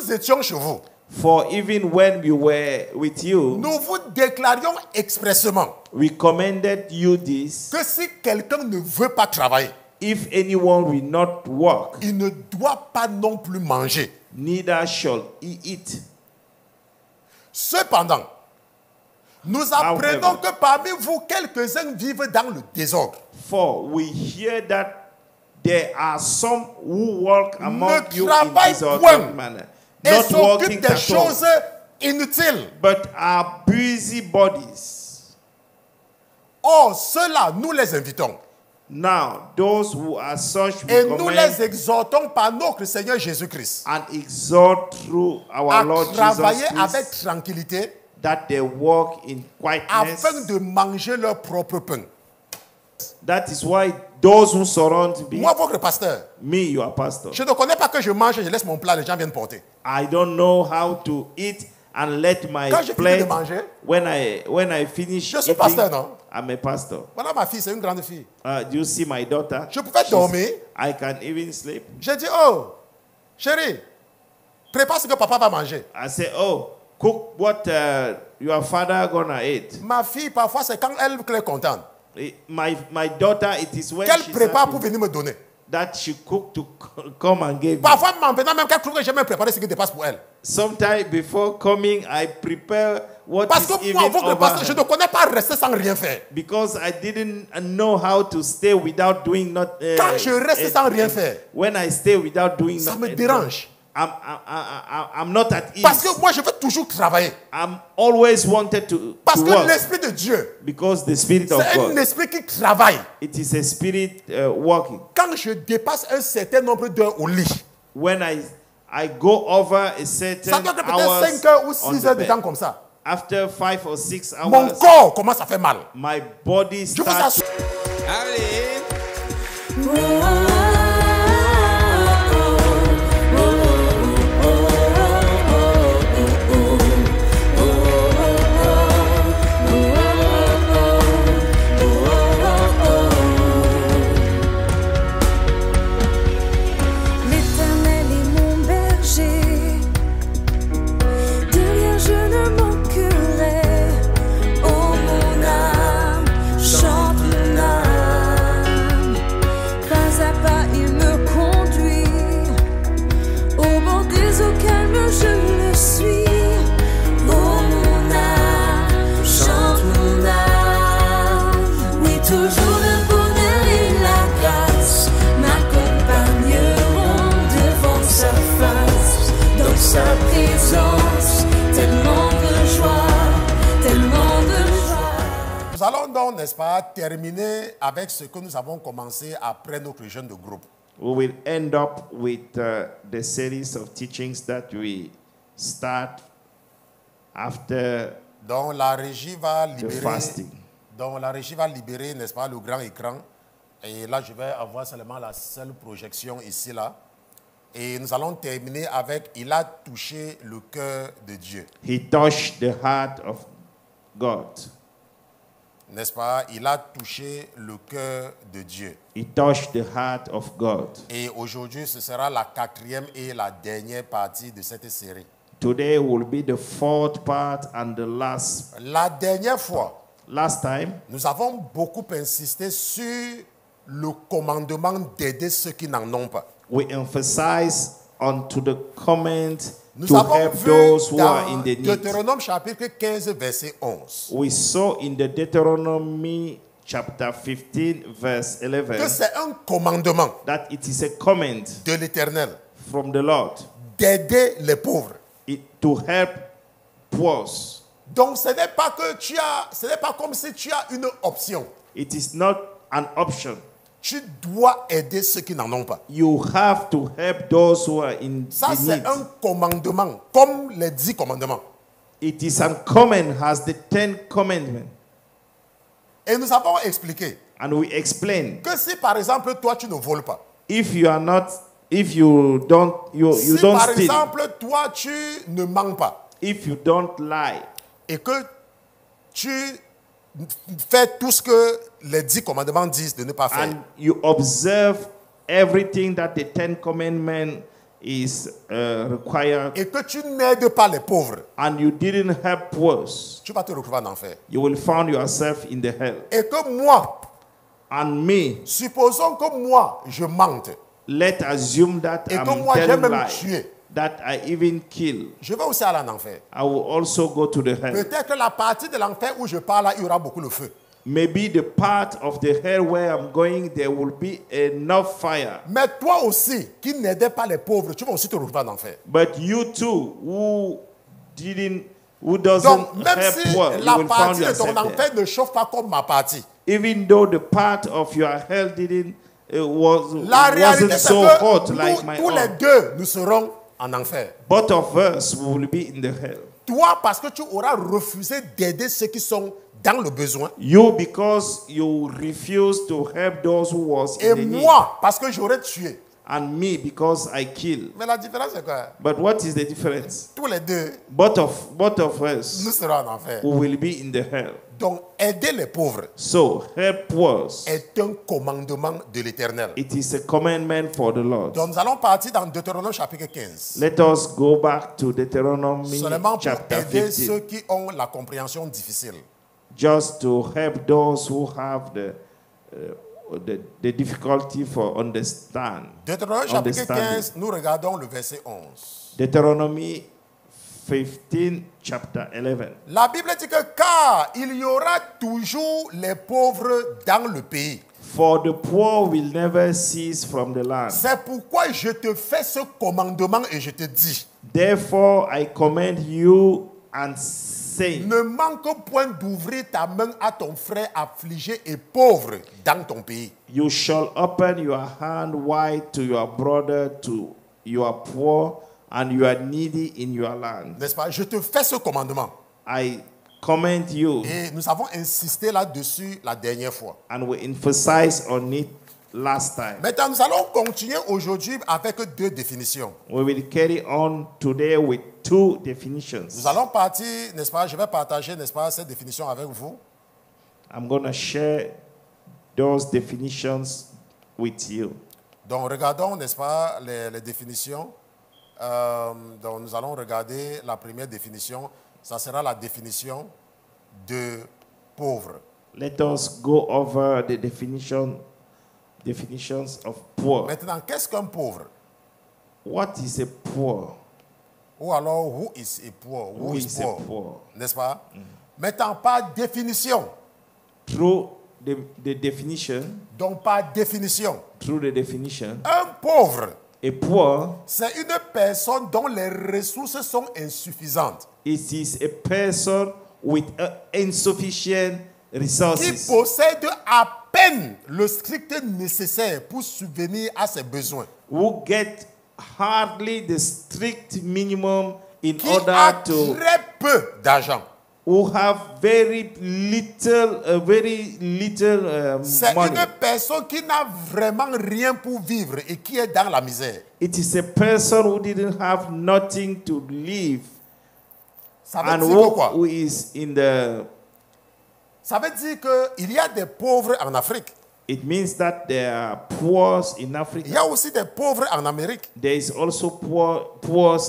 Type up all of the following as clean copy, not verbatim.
nous étions chez vous, For even when we were with you, nous vous déclarions expressément we commanded you this. que si quelqu'un ne veut pas travailler, If anyone will not work, il ne doit pas non plus manger. neither shall he eat. Cependant, nous apprenons que parmi vous, quelques-uns vivent dans le désordre. For we hear that there are some who walk among Ne you in travaillent disorderly point manner, Et not s'occupent walking des at all, choses inutiles. but are busy bodies. Or, ceux-là, nous les invitons. Now, those who are such, Et we nous commend les exhortons par notre Seigneur Jésus-Christ and exhort through our à Lord travailler Jesus avec Christ tranquillité that they walk in quietness. afin de manger leur propre pain. That is why those who surround me, Moi, votre pasteur, your pastor, je ne connais pas que je mange et je laisse mon plat, les gens viennent porter. I don't know how to eat and let my Quand je finis de plate, manger, when I finish je suis eating, pasteur, non? I'm a pastor. Voilà ma fille, c'est une grande fille. Do you see my daughter? Je pouvais dormir. I can even sleep. J'ai dit, oh, chérie, prépare ce que papa va manger. I say, oh, cook what your father gonna eat. Ma fille, parfois, c'est quand elle est contente My daughter, it is when qu'elle she's prépare happy pour venir me donner. that she cook to come and give me. Parfois, maintenant même qu'elle trouve que j'ai même préparé ce qui dépasse pour elle. Sometime before coming, I prepare what Parce is que moi, even votre over pasteur, je her. ne connais pas rester sans rien faire. Because I didn't know how to stay without doing not. Quand je reste sans rien faire, When I stay without doing ça not, me dérange. I'm not at ease. Parce que moi, je veux toujours travailler. I'm always wanted to Parce que work. l'Esprit de Dieu, Because the Spirit of c'est un God, esprit qui travaille. it is a spirit working. Quand je dépasse un certain nombre d'heures au lit, When I go over a certain ça doit être peut-être hours 5 heures ou on 6 the heures de bed, temps comme ça. after 5 or 6 Mon hours, corps commence à faire mal. my body Je vous starts. assure. Allez. L'Éternel est mon berger, de rien je ne manquerai. Oh mon âme, chante mon âme. Pas à pas il me conduit, au bord des eaux calmes je le suis. Oh mon âme, chante mon âme. Oui, toujours le bonheur et la grâce m'accompagneront devant sa face, dans sa présence, tellement de joie, tellement de joie. Nous allons donc, n'est-ce pas, terminer avec ce que nous avons commencé après notre jeûne de groupe. We will end up with the series of teachings that we start after Donc la régie va the libérer, fasting. n'est-ce pas, le grand écran. Et là, je vais avoir seulement la seule projection ici, là. Et nous allons terminer avec « Il a touché le cœur de Dieu He touched the heart of God. ». N'est-ce pas? Il a touché le cœur de Dieu. He touched the heart of God. Et aujourd'hui, ce sera la 4e et la dernière partie de cette série. Today will be the fourth part and the last. La dernière fois, Last time, nous avons beaucoup insisté sur le commandement d'aider ceux qui n'en ont pas. we emphasize onto the comment Nous to avons help vu those who are dans in the need. Deutéronome chapitre 15, verset 11, We saw in the Deuteronomy chapter 15 verse que 11 c'est un commandement that it is a command de l'Éternel from the Lord d'aider les pauvres. to help poor. Donc ce n'est pas que ce n'est pas comme si tu as une option. It is not an option. Tu dois aider ceux qui n'en ont pas. You have to help those who are in Ça, the c'est need. un commandement, comme les 10 commandements. It is uncommon as the 10 commandments. Et nous avons expliqué And we explain, que si, par exemple, toi, tu ne voles pas, if you are not, if you don't, you si, don't par steal, exemple, toi, tu ne mens pas if you don't lie, et que tu fais tout ce que les 10 commandements disent de ne pas faire, and you observe everything that the 10 commandments is required, et que tu n'aides pas les pauvres, and you didn't help poor, tu vas te retrouver en enfer. you will find yourself in the hell. Et que moi, And me, supposons que moi, je mente, let's assume that et que I'm moi, j'ai telling même lies, tué, that I even kill. je vais aussi aller en enfer. I will also go to the hell. Peut-être la partie de l'enfer où je parle, là, il y aura beaucoup de feu. Maybe the part of the hell where I'm going, there will be enough fire. Mais toi aussi, qui n'aidais pas les pauvres, tu vas aussi te retrouver en enfer. But you too, who doesn't Donc, même help si poor, you la will find partie de yourself ton there. enfer ne chauffe pas comme ma partie, Even though the part of your hell didn't la réalité wasn't c'est so que hot like nous, my tous les own. deux, nous serons en enfer. Both of us will be in the hell. Toi, parce que tu auras refusé d'aider ceux qui sont dans le besoin. You, because you refuse to help those who was Et in the need. moi, parce que j'aurais tué. And me, because I kill. Mais la différence c'est quoi? But what is the difference? Tous les deux, Both of us nous serons en enfer. who will be in the hell. Donc, aider les pauvres So, help poor. est un commandement de l'Éternel. It is a commandment for the Lord. Donc, nous allons partir dans Deutéronome chapitre 15. Let us go back to Deuteronomy Seulement pour chapter aider 15. ceux qui ont la compréhension difficile. Just to help those who have the difficulty for understand. Deutéronome chapitre Understanding. 15, nous regardons le verset 11. Deuteronomy 15, chapter 11. La Bible dit que car il y aura toujours les pauvres dans le pays. For the poor will never cease from the land. C'est pourquoi je te fais ce commandement et je te dis, Therefore I command you and say, ne manque point d'ouvrir ta main à ton frère affligé et pauvre dans ton pays. you shall open your hand wide to your brother, to your poor, and you are needy in your land. N'est-ce pas? Je te fais ce commandement. I command you, Et nous avons insisté là-dessus la dernière fois. and we emphasize on it last time. Maintenant, nous allons continuer aujourd'hui avec deux définitions. We will carry on today with two definitions. Nous allons partir, n'est-ce pas? Je vais partager, n'est-ce pas, cette définition avec vous. I'm going to share those definitions with you. Donc, regardons, n'est-ce pas, les définitions. Donc, nous allons regarder la première définition. Ça sera la définition de pauvre. Let us go over the definitions of poor. Maintenant, qu'est-ce qu'un pauvre? What is a poor? Ou alors, who is a poor? Who is a poor? N'est-ce pas? Maintenant, par définition. Through the definition, Donc, par définition, through the definition, un pauvre, a poor, c'est une personne dont les ressources sont insuffisantes, it is a person with insufficient qui resources, possède à peine le strict nécessaire pour subvenir à ses besoins, who get hardly the strict minimum in qui order a to, très peu d'argent. who have very little C'est money. une personne qui n'a vraiment rien pour vivre et qui est dans la misère. It is a person who didn't have nothing to live Ça veut and dire que quoi? who is in the. Ça veut dire qu'il y a des pauvres en Afrique. It means that there are poor in Il y Africa. a aussi des pauvres en Amérique. There is also poor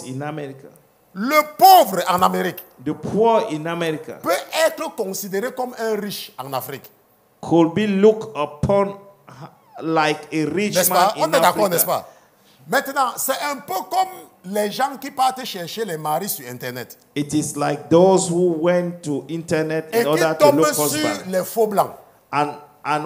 in America. Le pauvre en Amérique The poor in America peut être considéré comme un riche en Afrique. could be looked upon like a rich N'est-ce man pas? On in est d'accord, n'est-ce Africa. pas? Maintenant, c'est un peu comme les gens qui partent chercher les maris sur Internet It is like those who went to internet et in qui order to tombent look sur husband les faux blancs. and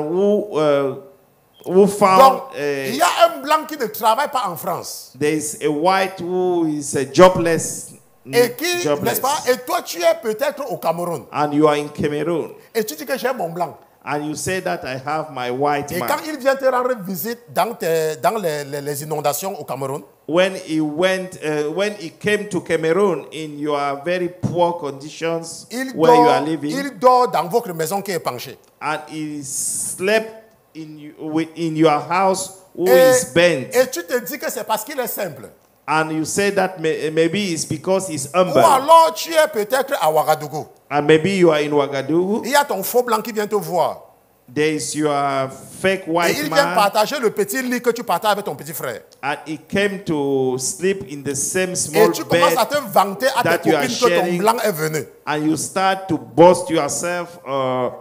who found Donc, il y a un blanc qui ne travaille pas en France there is a white who is jobless, et qui, n'est-ce pas? Et toi, tu es peut-être au Cameroun and you are in Cameroon et tu dis que j'ai mon blanc. and you say that I have my white Et man. quand il vient te rendre visite dans les inondations au Cameroun, When he came to Cameroon in your very poor conditions where you are living, il dort dans votre maison qui est penchée. and he slept in your house who Et, is bent, et tu te dis que c'est parce qu'il est simple. and you say that maybe it's because he's Ou humble, alors tu es peut-être à Ouagadougou. and maybe you are in Ouagadougou, Il y a ton faux blanc qui vient te voir. There is your fake Et white il vient man, partager le petit lit que tu partages avec ton petit frère. and he came to sleep in the same Et small tu commences à bed, te vanter à that tes you are copines que ton sharing. blanc est venu. and you start to boast yourself.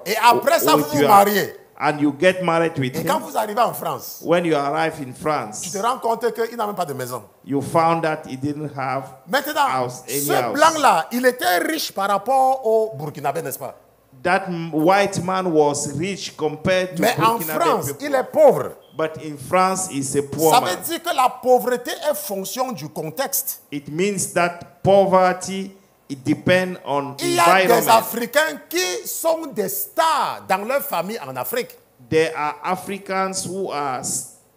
Et après ça, vous with vous your- mariez. and you get married with Et quand him. vous arrivez en France, When you arrive in tu France, te rends compte qu'il n'a même pas de maison. you found that he didn't have Maintenant, house, any ce house. blanc-là, il était riche par rapport au Burkinabé, n'est-ce pas? That white man was rich compared to Mais en Burkinabe France, people. il est pauvre. But in France, he's a poor Ça man. veut dire que la pauvreté est fonction du contexte. It means that poverty, it depends on Il y a des environment. Africains qui sont des stars dans leur famille en Afrique, There are Africans who are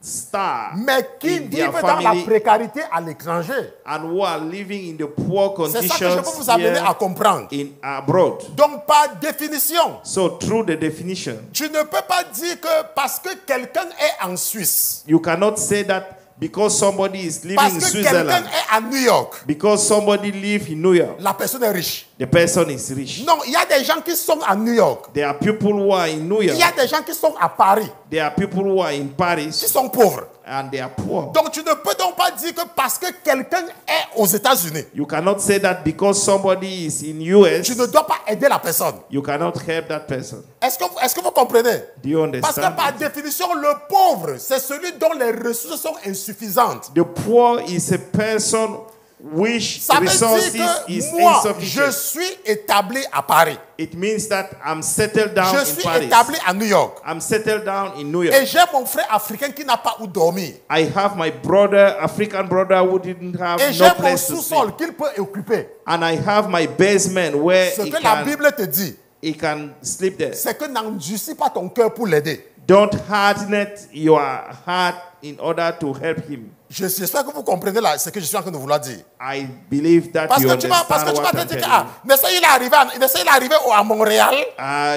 stars mais qui in their vivent dans la family précarité à l'étranger. and who are living in the poor C'est ça que je peux conditions vous amener here à comprendre. in abroad. Donc, par définition, So through the definition, tu ne peux pas dire que parce que quelqu'un est en Suisse, you cannot say that because somebody is living parce in que quelqu'un Switzerland, est à New York, because somebody live in New York, la personne est riche. the person is rich. Non, il y a des gens qui sont à New York. There are people who are in New Il y a York. des gens qui sont à Paris, There are people who are in qui Paris sont pauvres. and they are poor. Donc, tu ne peux donc pas dire que parce que quelqu'un est aux États-Unis, You cannot say that because somebody is in US, tu ne dois pas aider la personne. you cannot help that person. Est-ce que vous comprenez? Do you Parce que understand? par définition, le pauvre, c'est celui dont les ressources sont insuffisantes. The poor is a person which Ça veut resources dire is que moi, je insufficient. suis établi à Paris. It means that I'm settled down Je in suis Paris. établi à New York. I'm settled down in New York. Et j'ai mon frère africain qui n'a pas où dormir. I have my brother, African brother, who didn't have Et no j'ai mon place to sleep. sous-sol qu'il peut occuper. And I have my basement where Ce que la Bible te dit, he can sleep there. c'est que n'endurcis pas ton cœur pour l'aider. Don't harden your heart in order to help him. J'espère que vous comprenez ce que je suis en train de vouloir dire. I believe that Parce you que tu vas understand te what I'm dire que, telling n'est-ce qu'il est arrivé à Montréal,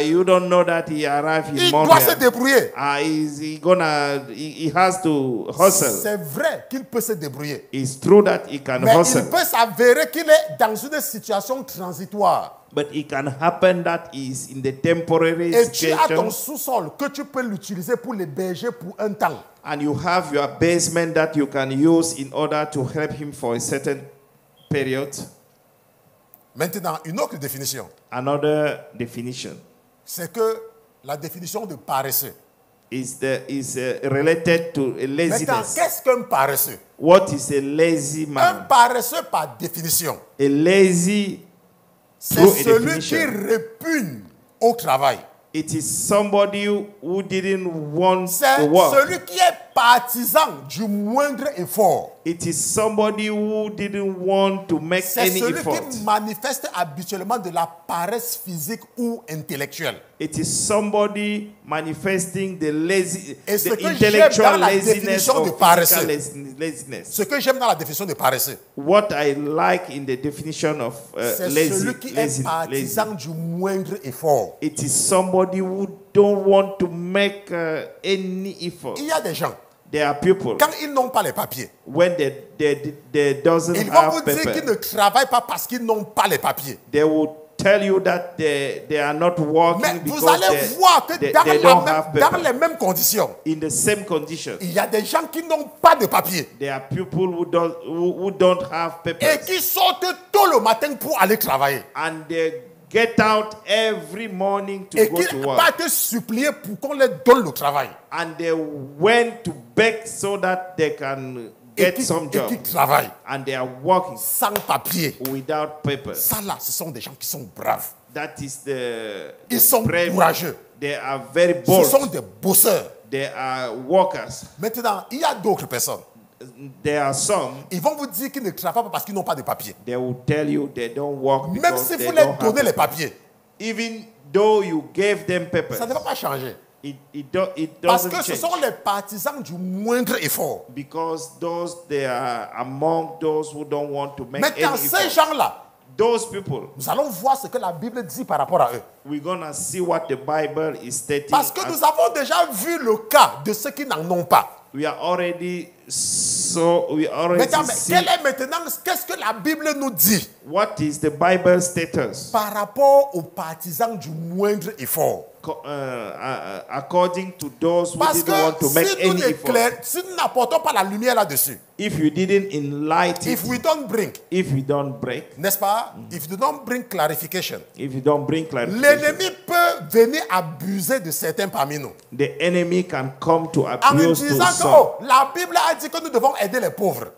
you. You don't know that he arrived in il doit se Montreal. débrouiller. He has to hustle. C'est vrai qu'il peut se débrouiller. It's true that he can Mais hustle. il peut s'avérer qu'il est dans une situation transitoire. But it can happen that he's in the temporary Et tu as ton situation. sous-sol que tu peux l'utiliser pour l'héberger pour un temps. And you have your basement that you can use in order to help him for a certain period. Maintenant, une autre définition, Another definition c'est que la définition de paresseux. is related to a Maintenant, laziness. qu'est-ce qu'un paresseux? What is a lazy Un man? paresseux par définition, A lazy, c'est through a celui definition, qui répugne au travail. it is somebody who didn't want C'est to work. celui qui est partisan du moindre effort. It is somebody who didn't want to make C'est any celui effort. qui manifeste habituellement de la paresse physique ou intellectuelle. It is somebody manifesting the Et ce the que j'aime intellectual dans la laziness définition de or paresseux. physical laziness. Ce que j'aime dans la définition de paresseux, What I like in the definition of c'est lazy, celui qui est lazy. partisan du moindre effort. It is somebody who don't want to make any effort. Il y a des gens, There are people quand ils n'ont pas les papiers, when they doesn't ils vont have vous dire qu'ils paper, ne travaillent pas parce qu'ils n'ont pas les papiers. they will tell you that they are not working Mais because vous allez voir que they dans don't have dans paper. les mêmes conditions, In the same condition, il y a des gens qui n'ont pas de papiers there are people who don't have et papers qui sortent tôt le matin pour aller travailler. and they get out every morning to Et go qui to va work. te supplier pour qu'on leur donne le travail. And they went to beg so that they can get some Et job. qui travaillent And they are working sans papier. without papers. Ça là, ce sont des gens qui sont braves. That is the Ils sont brave. courageux. They are very Ce bold. sont des bosseurs. They are workers. Maintenant, il y a d'autres personnes. There are some, Ils vont vous dire qu'ils ne travaillent pas parce qu'ils n'ont pas de papiers. they will tell you they don't work Même because si they vous leur don't donnez have les papers. papiers, Even though you gave them papers, ça ne va pas changer. it Parce doesn't que ce change. sont les partisans du moindre effort. Because they are among those who don't want to make Maintenant, any ces effort. gens-là, Those people, nous allons voir ce que la Bible dit par rapport à eux. we're gonna see what the Bible is stating. Parce que nous avons déjà vu le cas de ceux qui n'en ont pas. We already Maintenant, mais see quel est maintenant, qu'est-ce que la Bible nous dit what is the Bible status par rapport aux partisans du moindre effort? according to those who Parce que didn't want to make si nous any effort. si nous n'apportons pas la lumière là-dessus, If you didn't enlighten, if we don't bring, if you don't break, n'est-ce pas? If you don't bring clarification, if you don't bring clarification, l'ennemi peut venir abuser de certains parmi nous. the enemy can come to En abuse disant to que some. oh, la Bible a dit que nous devons aider les pauvres.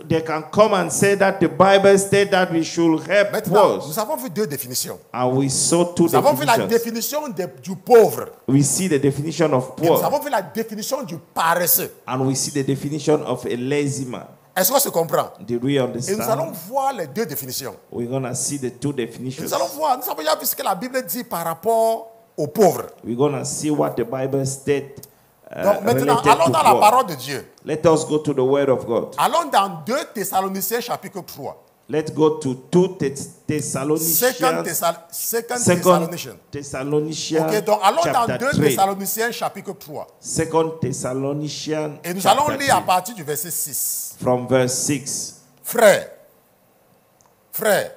They can come and say that the Bible states that we should help Maintenant, poor. nous avons vu deux définitions. And we saw two Nous avons vu la definitions. définition du pauvre. We see the definition of Et nous poor. avons vu la définition du paresseux. And we see the definition of a lazy man. Est-ce qu'on se comprend? Did we Et nous allons understand? voir les deux définitions. We're going to see the two Et definitions. nous allons voir, nous avons déjà vu ce que la Bible dit par rapport aux pauvres. We're going to see what the Bible states Donc maintenant, related allons to dans la poor. parole de Dieu. Let us go to the Word of God. Allons dans 2 Thessaloniciens chapitre 3. Let's go to 2 Thessalonians. Second Thessalonicians. Ok, donc allons dans 2 chapter 3. Thessaloniciens chapitre 3. 2 Thessalonians Et nous allons chapter lire à 3, partir du verset 6. from verse 6. Frères,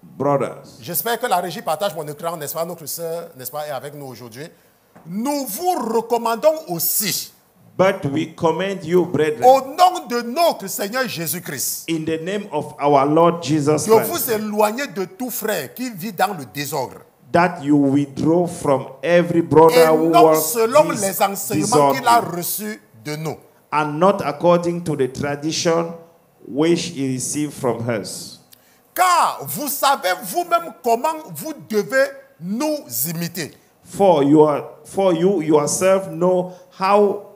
Brothers, j'espère que la régie partage mon écran, n'est-ce pas, notre sœur, n'est-ce pas, est avec nous aujourd'hui. Nous vous recommandons aussi, but we commend you, brethren, au nom de notre Seigneur Jésus-Christ, in the name of our Lord Jesus que Christ, vous éloignez de tout frère qui vit dans le désordre. that you withdraw from every Et brother who non works selon les enseignements qu'il a disorderly, reçus de nous. and not according to the tradition which he received from us. Car vous savez vous-même comment vous devez nous imiter. For you yourself know how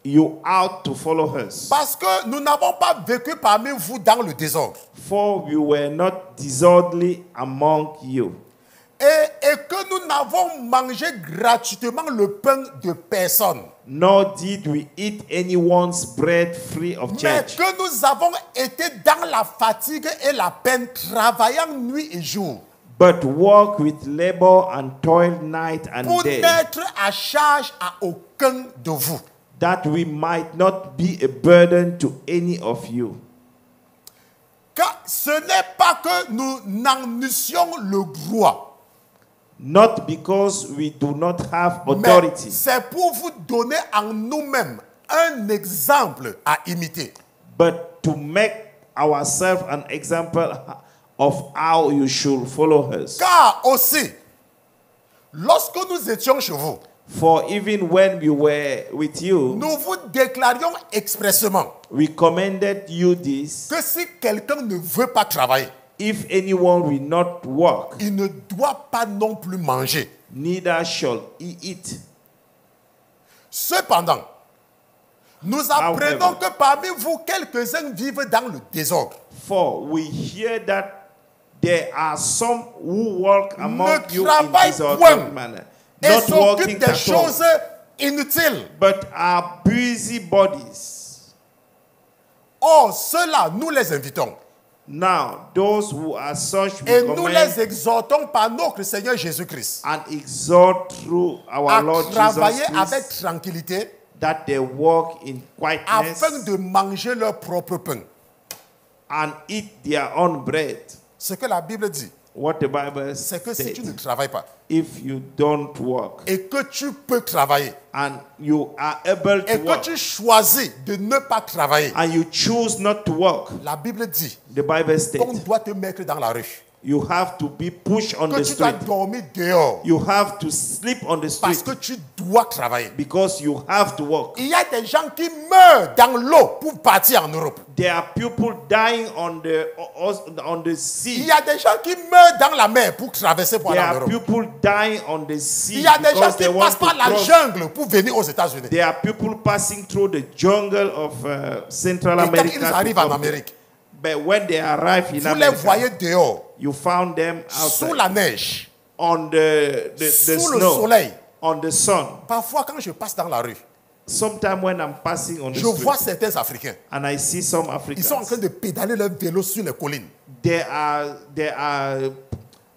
you ought to follow us. Parce que nous n'avons pas vécu parmi vous dans le désordre. For we were not disorderly among you, Et que nous n'avons mangé gratuitement le pain de personne. nor did we eat anyone's bread free of Mais charge, que nous avons été dans la fatigue et la peine, travaillant nuit et jour, but work with labor and toil night and pour day, n'être à charge à aucun de vous. that we might not be a burden to any of you. Car ce n'est pas que nous n'en eussions le droit, Not because we do not have mais authority, c'est pour vous donner en nous-mêmes un exemple à imiter. but to make ourselves an example of how you should follow us. Car aussi, lorsque nous étions chez vous, For even when we were with you, nous vous déclarions expressément we commended you this: que si quelqu'un ne veut pas travailler, if anyone will not work, il ne doit pas non plus manger. neither shall he eat. Cependant, nous apprenons que parmi vous, quelques-uns vivent dans le désordre. For we hear that there are some who walk among Ne you in travaillent disorderly point manner, Et not s'occupent walking des at all, choses inutiles. but are busy bodies. Or, ceux-là, nous les invitons. Now, those who are such, Et we nous commend les exhortons par notre Seigneur Jésus-Christ and exhort through our à Lord travailler Jesus avec Christ tranquillité that they walk in quietness afin de manger leur propre pain. and eat their own bread. Ce que la Bible dit, What the Bible c'est que si says, tu ne travailles pas if you don't work et que tu peux travailler and you are able to et que work tu choisis de ne pas travailler, and you choose not to work, la Bible dit the Bible qu'on states doit te mettre dans la rue, you have to be pushed on que the tu dois street. dormir dehors You have to sleep on the parce street que tu dois travailler. because you have to work. Il y a des gens qui meurent dans l'eau pour partir en Europe. There are people dying on the Il sea. y a des gens qui meurent dans la mer pour traverser pour There aller en are Europe. people dying on the Il sea y a des gens because qui they want passent to par la cross. jungle pour venir aux États-Unis. There are people passing through the jungle of Central Et quand America. ils arrivent to en come there. Amérique, But when they arrive in vous les America, voyez dehors, you found them sous outside la neige, on the sous le snow, soleil. on the sun. Parfois, quand je passe dans la rue, Sometime when I'm passing on the je vois street certains Africains. and I see some Ils sont en train Africans, de pédaler leur vélo sur les collines. they are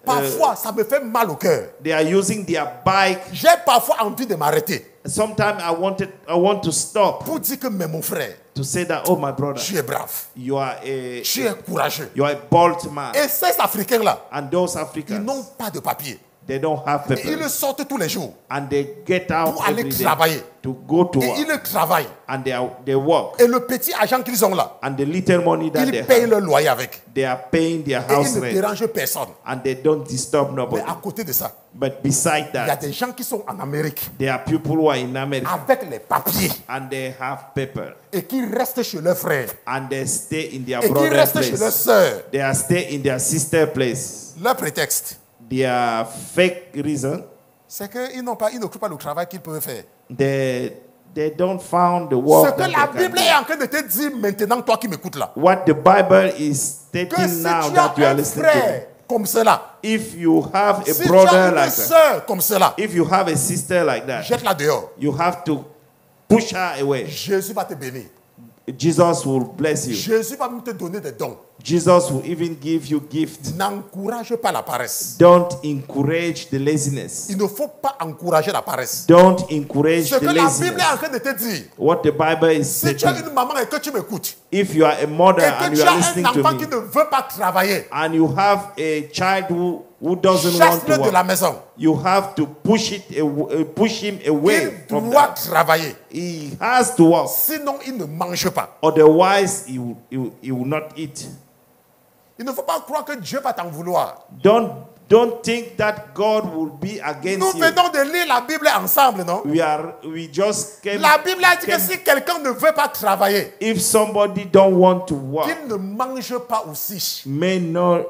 Parfois, ça me fait mal au cœur. using their bike. J'ai parfois envie de m'arrêter Sometimes I want to stop pour dire que, mais mon frère, to say that, oh my brother, tu es brave, you are tu es courageux. a bold man. Et ces Africains-là, And those ils Africans, n'ont pas de papier. They don't have Et paper. ils sortent tous les jours And they get out pour aller every day travailler. to go to Et work. ils travaillent. And they work. Et le petit argent qu'ils ont là, And the little money that they ils payent have, leur loyer avec. they are paying their Et house ils ne rent. dérangent personne. And they don't disturb Mais nobody. à côté de ça, But beside il y a that, des gens qui sont en Amérique there are people who are in America avec les papiers and they have paper. et qui restent chez leurs frères And they stay in their et qui brother's restent chez leurs place. sœurs. They are stay in their sister place. Leur prétexte, Their fake reason, c'est qu'ils n'occupent pas le travail qu'ils peuvent faire. they don't found the Ce work que that la they can Bible do. est en train de te dire maintenant, toi qui m'écoutes là, What the Bible is que stating si now tu that you as are un listening to, frère comme cela, if you have a si tu as brother une like that, sœur comme cela, if you have a sister like that, jette-la dehors. you have to push her away. Jésus va te bénir. Jesus will bless you. Jésus va même te donner des dons. Jesus will even give you gifts. N'encourage pas la paresse. Don't encourage the laziness. Il ne faut pas encourager la paresse. Don't encourage Ce the que la Bible est en laziness. train de te dire, What the Bible is si tu as stating, une maman et que tu m'écoutes, if you are a mother et and que you tu are as listening un to enfant qui me, ne veut pas travailler, and you have a child who doesn't want chasse-le to de la work, maison. you have to push him away Il from doit that. travailler. He has to work. Sinon, il ne mange pas. Otherwise, he will not eat. Il ne faut pas croire que Dieu va t'en vouloir. Don't think that God will be Nous against you. venons de lire la Bible ensemble, non? We just came. La Bible a dit que came- si quelqu'un ne veut pas travailler, If somebody don't want to work, qu'il ne mange pas aussi. may not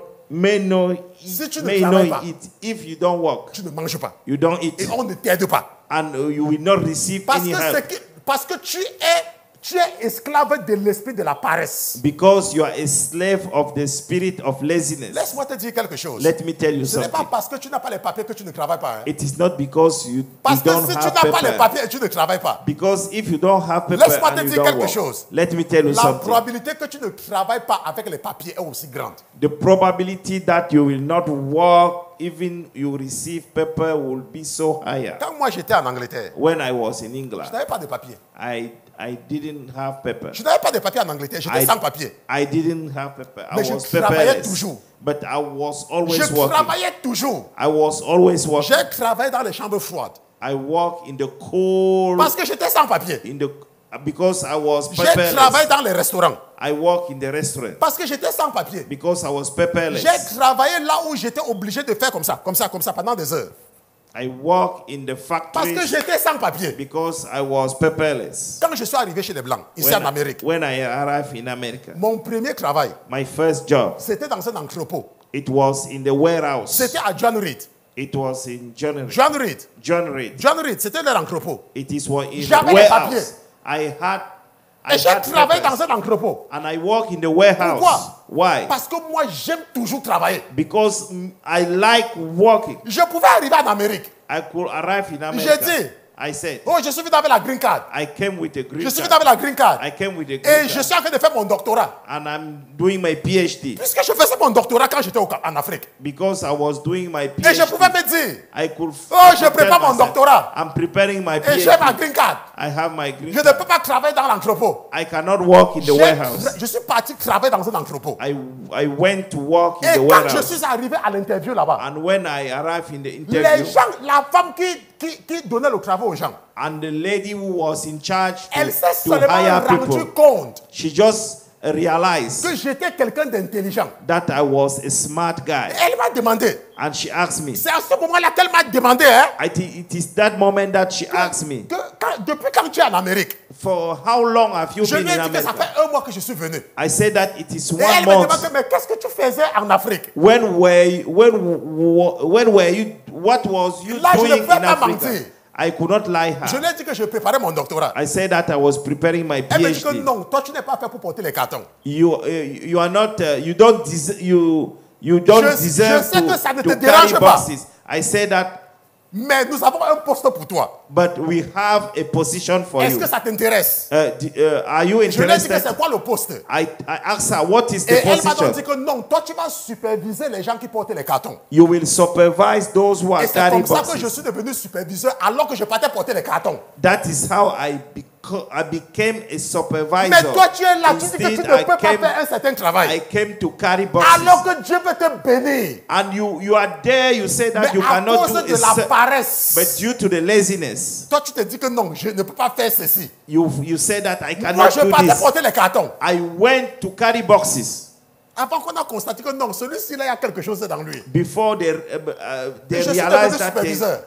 Si tu ne may travailles not pas, eat. If you don't work, tu ne manges pas. you don't Et eat, on ne t'aide pas. and you will not receive Parce any que, help. parce que tu es esclave de l'esprit de la paresse. Because you are a slave of the spirit of laziness. Laisse-moi te dire quelque chose. Let me tell you Ce n'est pas something. parce que tu n'as pas les papiers que tu ne travailles pas. Hein. It is not because you Parce que don't si tu have n'as pas les paper. papiers et tu ne travailles pas, Because if you don't have paper Laisse-moi te and you dire don't quelque work, chose. let me tell you la something. probabilité que tu ne travailles pas avec les papiers est aussi grande. The probability that you will not work, even you receive paper, will be so higher. Quand moi j'étais en Angleterre, When I was in je England, n'avais pas de papiers. I didn't have paper. Je n'avais pas de papiers en Angleterre, j'étais sans papiers. I didn't have paper. I Mais je was travaillais paperless. toujours. But I was always Je working. travaillais toujours. I was always working. J'ai travaillé dans les chambres froides. I work in the cold, Parce que j'étais sans papiers. because I was J'ai travaillé paperless. dans les restaurants. I work in the restaurant Parce que j'étais sans papiers. because I was paperless. J'ai travaillé là où j'étais obligé de faire comme ça pendant des heures. I work in the Parce que factory j'étais sans papiers. because I was paperless. Quand je suis arrivé chez les Blancs, ici en Amérique, When I arrived in America, mon premier travail, my first job, c'était dans un entrepôt. it was in the warehouse. C'était à John Reed. It was in John John Reed. Reed. John Reed, c'était leur entrepôt. It is what in J'avais the les warehouse. papiers. I Et j'ai had travaillé papers. dans un entrepôt. And I work in the warehouse. Pourquoi? Why? Parce que moi, j'aime toujours travailler. Because I like working. Je pouvais arriver en Amérique. I could arrive in J'ai America. dit, I said, oh, je suis venu avec la green card. I came with a green Je suis venu card. avec la green card. I came with a Et green je card. suis en train de faire mon doctorat. And I'm doing my PhD. Puisque je faisais mon doctorat quand j'étais en Afrique. Because I was doing my Et je pouvais PhD. me dire, I could oh, je tell prépare mon myself, doctorat. I'm preparing my Et j'ai ma PhD. green card. I have my green Je ne card. peux pas travailler dans l'entrepôt. I cannot work in the warehouse. Je suis parti travailler dans un entrepôt. I went to work in Et the quand je warehouse. suis arrivé à l'interview là-bas, And when I arrived in the les interview, gens, la femme qui donnait le travail aux gens, and the lady who was in charge elle s'est to seulement hire rendu people, compte she just realized que j'étais quelqu'un d'intelligent. that I was a smart guy. Elle m'a demandé, And she asked me, c'est à ce moment-là qu'elle m'a demandé, hein, I think it is that moment that she asked me, depuis quand tu es en Amérique, for how long have you je been lui ai in dit que ça America? fait 1 mois que je suis venu. I said that it is Et 1 elle m'a demandé, month. mais qu'est-ce que tu faisais en Afrique? When were you, what was you Là, je ne doing peux in pas Africa? mentir. I could not lie Je her. lui ai dit que je préparais mon doctorat. I said that I was preparing my Elle me dit que PhD. non, toi tu n'es pas fait pour porter les cartons. You are not, you don't Je deserve sais que ça ne te to dérange carry pas. boxes. I said that, Mais nous avons un poste pour toi. but we have a position for Est-ce you. que ça t'intéresse? Are you Je lui ai dit que interested? c'est quoi le poste? I asked her, what is Et the elle m'a donc dit position? que non, toi tu vas superviser les gens qui portent les cartons. You will supervise those who are Et c'est carrying comme ça que je boxes. suis devenu superviseur alors que je partais porter les cartons. That is how I became a supervisor. Mais toi, tu es là, tu dis que tu Instead, ne peux pas faire un certain I travail. came to carry boxes. Alors que Dieu peut te bénir. And you are there, you say that Mais you à cannot cause do de it, la paresse, but due to the laziness, toi, tu te dis que non, je ne peux pas faire ceci. you say that I Moi, cannot je do partais this. porter les cartons. I went to carry boxes Avant qu'on a constaté que non, celui-ci, là, il y a quelque chose dans lui. before they Et je suis realized devenu that superviseur.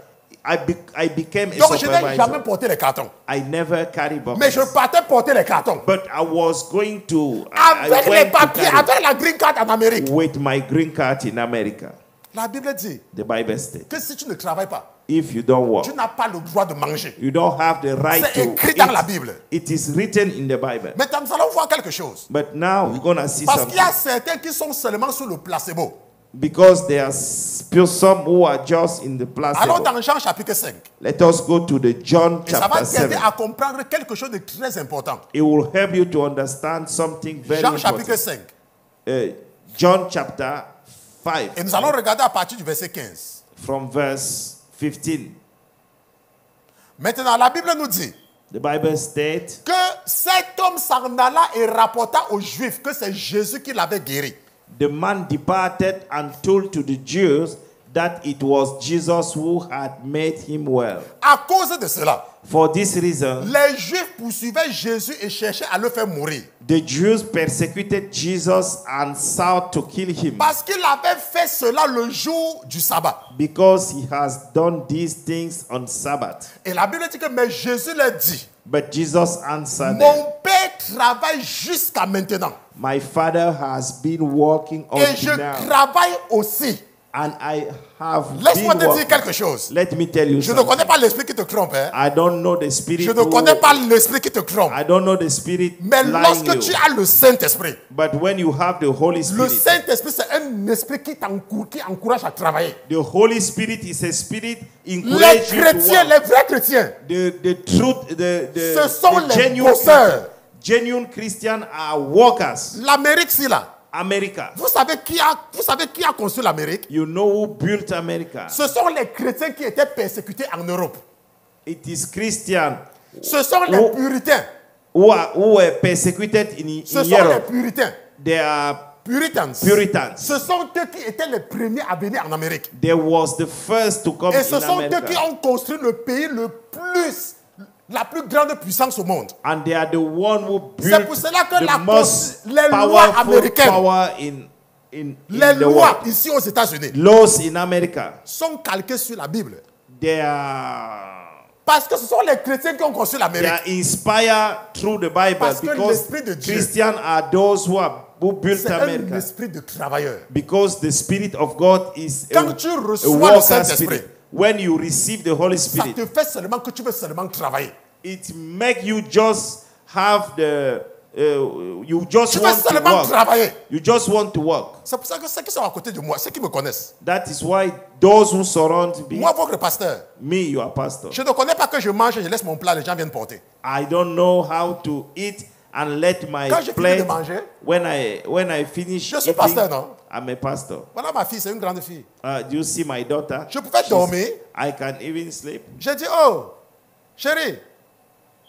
I became a Donc, je n'ai jamais supervisor. porté les cartons. I never carry Mais je boxes, partais porter les cartons. but I was going to. I Avec les went to papiers, carry avec la green card en Amérique. with my green card in America. La Bible dit The Bible states, que si tu ne travailles pas, if you don't work, tu n'as pas le droit de manger. you don't have the right C'est to écrit dans la eat. Bible. It is written in the Bible. Maintenant, nous allons voir quelque chose. But now we're going to see Parce qu'il y something. a certains qui sont seulement sur le placebo. Because there are still some who are just in the Allons placebo. dans Jean chapitre 5. Let us go to the John Et ça va chapter t'aider 7. à comprendre quelque chose de très important. It will help you to understand something very Jean chapitre important. 5. John chapter 5 Et nous allons regarder à partir du verset 15. from verse 15. Maintenant, la Bible nous dit The Bible states que cet homme s'en alla et rapporta aux Juifs que c'est Jésus qui l'avait guéri. the man departed and told to the Jews that it was Jesus who had made him well. À cause de cela, For this reason, les Juifs poursuivaient Jésus et cherchaient à le faire mourir. the Jews persecuted Jesus and sought to kill him Parce qu'il avait fait cela le jour du sabbat. because he has done these things on Sabbath. Et la Bible dit que mais Jésus leur dit, But Jesus answered them, mon Père travaille jusqu'à maintenant. my Father has been working Et je until now, travaille aussi. and I have Laisse-moi been te dire working. quelque chose. Let me tell you Je ne something. connais pas l'esprit qui te trompe. Hein. I don't know the spirit. Je ne connais pas l'esprit qui te trompe. I don't know the spirit Mais lying lorsque tu you. as le Saint-Esprit, But when you have the Holy le Spirit, Saint-Esprit, c'est un esprit qui encourage à travailler. the Holy Spirit is a spirit Les encourage you to chrétiens, work. les vrais chrétiens, The truth, ce sont the les genuine bosseurs. genuine Christians are workers. L'Amérique, c'est là. America. Vous savez qui a construit l'Amérique? You know who built America? Ce sont les chrétiens qui étaient persécutés en Europe. It is Christians Ce sont les Oh. puritains. who were persecuted in Ce sont les Europe. puritains. They are Puritans. Puritans. Ce sont eux qui étaient les premiers à venir en Amérique. They was the first to come Et ce in sont eux America. qui ont construit le pays la plus grande puissance au monde. And they are the one who C'est built pour cela que the most les lois powerful américaines, power in les the lois world. ici aux États-Unis Laws in America. sont calquées sur la Bible. They are Parce que ce sont les chrétiens qui ont construit They l'Amérique. are inspired through the Bible Parce que because l'esprit de Dieu, Christians are those who built c'est un America. esprit de travailleur. Because the Spirit of God is Quand a tu reçois le worker Saint-Esprit, spirit. When you receive the Holy ça Spirit, te fait seulement que tu veux seulement travailler. it make you just have the you just Tu veux want to seulement work. travailler. You just want to work. C'est pour ça que ceux qui sont à côté de moi, ceux qui me connaissent, That is why those who surround me, moi, votre pasteur, me, your pastor, je ne connais pas que je mange et je laisse mon plat, les gens viennent porter. I don't know how to eat and let my Quand je finis plate. de manger, When I finish je suis eating, pasteur, non? I'm a pastor. Voilà ma fille, c'est une grande fille. Do you see my daughter? Je pouvais dormir. I can even sleep. J'ai dit, oh, chérie,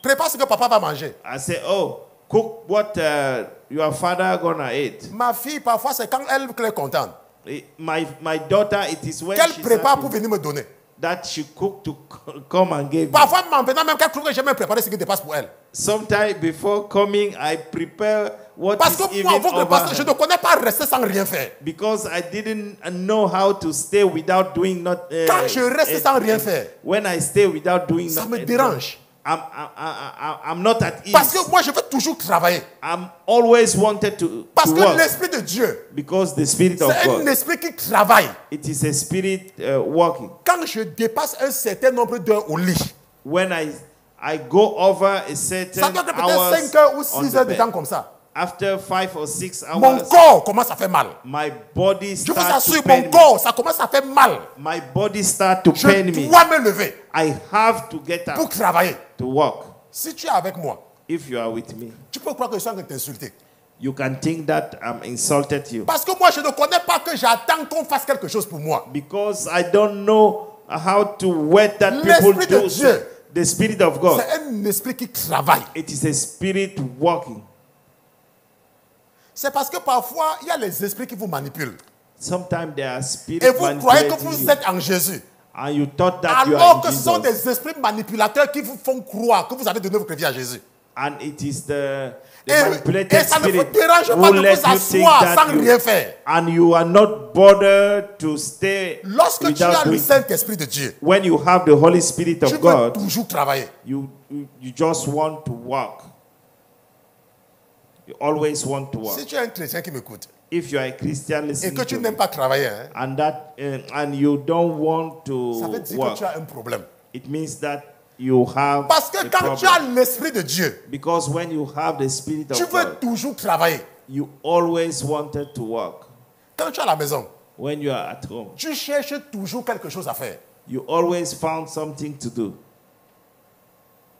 prépare ce que papa va manger. I say, oh, cook what your father gonna eat. Ma fille, parfois, c'est quand elle est contente My daughter, it is when qu'elle she's prépare happy pour venir me donner. that she cook to come and give me. Parfois, maintenant même qu'elle trouve que j'ai même préparé ce qui dépasse pour elle. Sometime before coming, I prepare what Parce is que moi, even votre pasteur, je over ne connais pas rester sans rien faire. because I didn't know how to stay without doing not. Quand je reste sans rien faire, When I stay without doing ça not, me dérange. I'm not at ease. Parce que moi, je veux toujours travailler. I'm always wanted to Parce que work l'Esprit de Dieu, because the Spirit of c'est un God, esprit qui travaille. it is a spirit working. Quand je dépasse un certain nombre d'heures au lit, When I go over a certain ça doit être hours peut-être 5 heures ou on 6 the heures de bed. temps comme ça. After 5 or 6 Mon hours, corps commence à faire mal. my body Je vous starts assure, to pain mon me. corps, ça commence à faire mal. My body starts to Je pain me. dois me lever I have to get pour up travailler. to work. Si tu es avec moi, If you are with me, tu peux croire que je suis en train de t'insulter. you can think that I'm insulted you Parce que moi, je ne connais pas que j'attends qu'on fasse quelque chose pour moi. because I don't know how to wait that people L'Esprit de do Dieu The Spirit of God. c'est un esprit qui travaille. It is a spirit working. C'est parce que parfois, il y a les esprits qui vous manipulent. Sometimes there are spirits Et vous croyez que manipulating vous you. êtes en Jésus. And you thought that you are Alors in que ce sont Jesus. des esprits manipulateurs qui vous font croire que vous avez donné votre vie à Jésus. And it is the Et manipulated ça ne vous spirit dérange who pas de let vous you think asseoir that sans you, rien faire. and you are not bothered to stay Lorsque tu without as le doing. Saint-Esprit de Dieu, When you have the Holy Spirit tu of peux God, toujours travailler. you just want to work. You always want to work. Si tu es un chrétien qui m'écoute If you are a Christian et listening que tu to n'aimes me, pas travailler, hein, and you don't want ça veut to dire que work, tu as un problème. it means that you have Parce que a quand tu as problem. l'Esprit de Dieu, Because when you have the Spirit tu of veux God, toujours travailler. you always wanted to work. Quand tu es à la maison, When you are at home, tu cherches toujours quelque chose à faire. you always found something to do.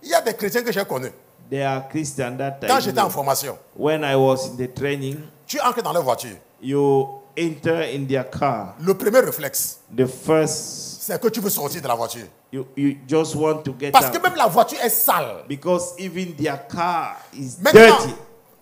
Il y a des chrétiens que j'ai connus. They are Christians that Quand I j'étais en know. formation, When I was in the training, tu entres dans leur voiture. you enter in their car. Le premier réflexe, The first, c'est que tu veux sortir de la voiture. you just want to get Parce que out. même la voiture est sale. Because even their car is Maintenant, dirty.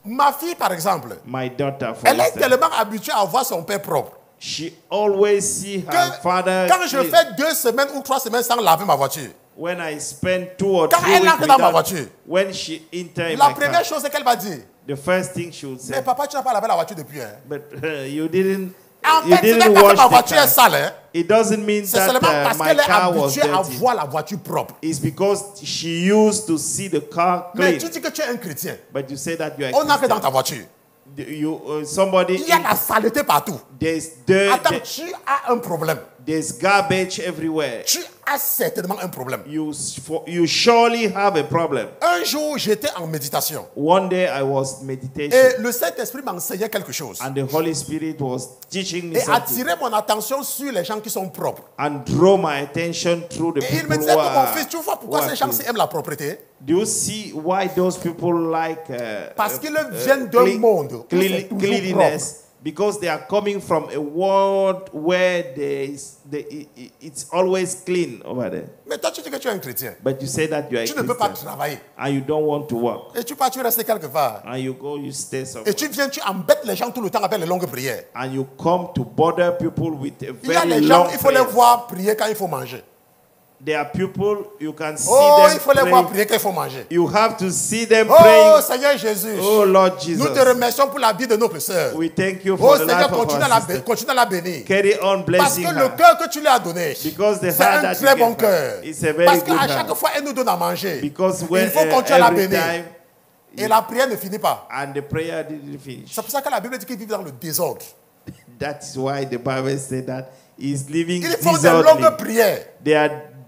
ma fille, par exemple, My daughter, for elle est instance, tellement habituée à voir son père propre. she always see her Que father. quand je clean. fais 2 semaines ou 3 semaines sans laver ma voiture, When I spend 2 or Quand 3 elle weeks entre dans ma without, voiture, when she enter in la my première car, chose c'est qu'elle va dire, the first thing she would mais say, papa, tu n'as pas lavé la voiture depuis. Hein? but you didn't. En You fait, ce n'est didn't pas que wash ma the voiture est car. sale. Hein? It doesn't mean C'est that seulement parce my qu'elle est car was habituée à dirty. voir la voiture propre. It's because she used to see the car Mais clean. tu dis que tu es un chrétien. But you say that you are On entre dans Christian. ta voiture. Somebody, Il y a la saleté partout. there's dirt, Attends, tu as un problème. there's garbage everywhere. Tu as certainement un problème. You surely have a problem. Un jour, j'étais en méditation. One day I was meditating, Et le Saint-Esprit m'enseignait quelque chose. and the Holy Spirit was teaching me Et something, attirait mon attention sur les gens qui sont propres. and draw my attention through the Et il me people disait who que mon are. fils, tu vois who pourquoi are ces gens clean. aiment la propreté? Do you see why those people like Parce qu'ils viennent d'un monde où c'est toujours cleanliness? Because they are coming from a world where it's always clean over there. Mais toi, tu dis que tu es un chrétien. But you say that you are a Tu ne peux pas Christian travailler. and you don't want to work. Et tu pars, tu restes quelque part. And you go, you stay somewhere. Et tu viens, tu embêtes les gens tout le temps avec les longues prières. And you come to bother people with a Il y a very les gens, long il faut les prayer. voir prier quand il faut manger. There are people you can see Oh, them il faut les pray. voir prier quand il faut manger. You have to see them Oh, praying. Seigneur Jésus, Oh Lord Jesus, nous te remercions pour la vie de notre sœur. we thank you Oh, for the Seigneur, life of continue à our la, sister. continue à la bénir. Carry on Parce blessing que le her. cœur que tu lui as donné, Because the c'est heart un that très you bon give her, cœur. it's a very Parce good qu'à chaque heart. fois, elle nous donne à manger. Because when Il faut continuer à la every bénir. time, Et la prière ne finit pas. and the prayer didn't finish. C'est pour ça que la Bible dit qu'ils vivent dans le désordre. That's why the Bible said that he's living Ils font des disorderly. longues prières.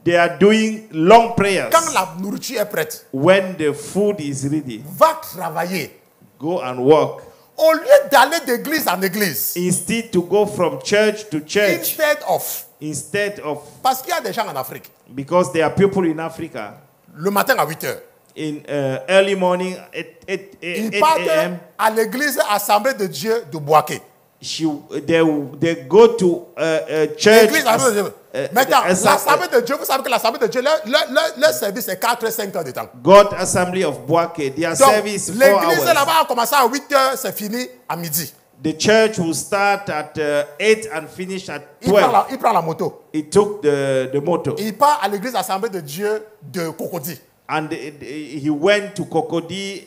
They are doing long prayers. Quand la nourriture est prête, When the food is ready, va travailler. go and work. Au lieu d'aller d'église en église, Instead to go from church to church, instead of... instead of, Parce qu'il y a des gens en Afrique. because there are people in Africa, Le matin à 8 heures, in early morning at 8 ils partent a.m., à l'église Assemblée de Dieu de Boaké. they go to church. L'église Assemblée de Dieu. Maintenant, as- l'Assemblée de Dieu, vous savez que l'Assemblée de Dieu, leur service est 4 et 5 heures de temps. God Assembly of Boaké, their Donc, service 4 l'église hours. là-bas a commencé à 8 heures, c'est fini à midi. The church will start at 8 and finish at Il prend 12. il prend la moto. He took the motor Il part à l'église Assemblée de Dieu de Cocody. and he went to Cocody